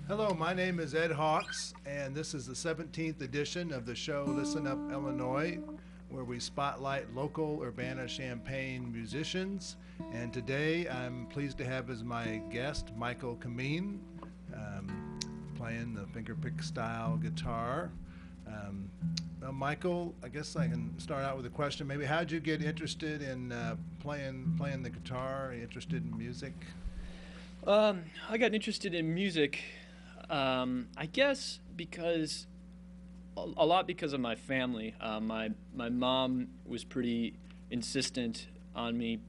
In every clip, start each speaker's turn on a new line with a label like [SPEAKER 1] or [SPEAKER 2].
[SPEAKER 1] Hello, my name is Ed Hawks, and this is the 17th edition of the show Listen Up Illinois, where we spotlight local Urbana-Champaign musicians. And today I'm pleased to have as my guest Michael Kammin, playing the fingerpick style guitar. Um, Michael, I guess I can start out with a question. Maybe how did you get interested in playing the guitar? Interested in music?
[SPEAKER 2] I got interested in music, I guess because a lot because of my family. My mom was pretty insistent on me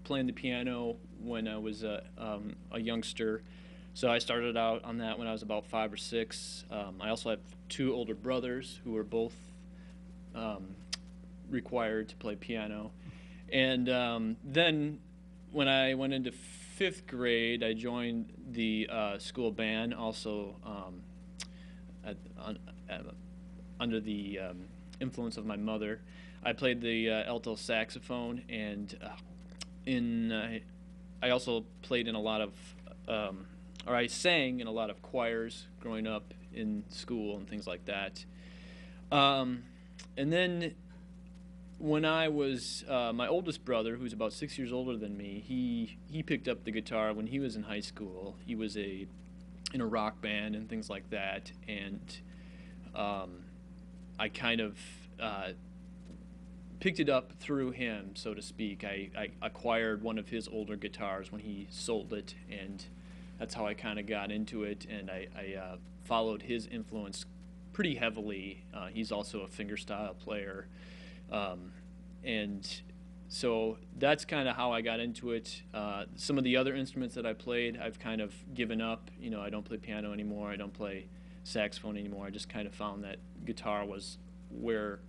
[SPEAKER 2] playing the piano when I was a youngster, so I started out on that when I was about 5 or 6. I also have two older brothers who were both um, required to play piano, and then when I went into fifth grade, I joined the school band, also at, on, at, under the influence of my mother. I played the alto saxophone, and I also played in a lot of, or I sang in a lot of choirs growing up in school and things like that. And then when I was my oldest brother, who's about 6 years older than me, he picked up the guitar when he was in high school. He was in a rock band and things like that, and I kind of picked it up through him, so to speak. I acquired one of his older guitars when he sold it, and that's how I kind of got into it, and I followed his influence pretty heavily. He's also a fingerstyle player. And so that's kind of how I got into it. Some of the other instruments that I played, I've kind of given up. You know, I don't play piano anymore. I don't play saxophone anymore. I just kind of found that guitar was where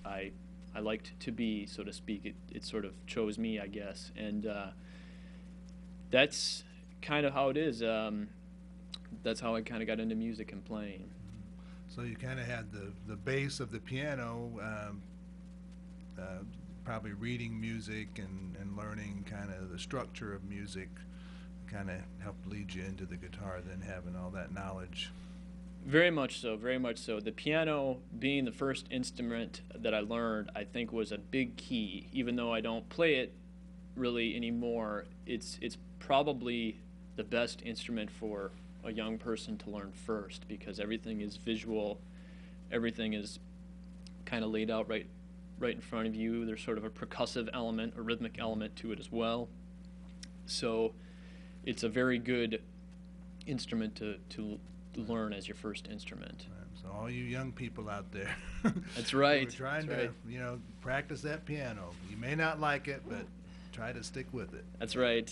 [SPEAKER 2] I liked to be, so to speak. It sort of chose me, I guess. And that's kind of how it is. That's how I kind of got into music and playing.
[SPEAKER 1] So you kind of had the base of the piano, probably reading music and learning kind of the structure of music kind of helped lead you into the guitar, then having all that knowledge.
[SPEAKER 2] Very much so, very much so. The piano being the first instrument that I learned, I think was a big key. Even though I don't play it really anymore, it's probably the best instrument for a young person to learn first, because everything is visual, everything is kind of laid out right in front of you. There's sort of a percussive element, a rhythmic element to it as well. So it's a very good instrument to learn as your first instrument.
[SPEAKER 1] Right. So all you young people out there,
[SPEAKER 2] That's right.
[SPEAKER 1] who are trying
[SPEAKER 2] That's
[SPEAKER 1] to,
[SPEAKER 2] right.
[SPEAKER 1] practice that piano. You may not like it, but try to stick with it.
[SPEAKER 2] That's right.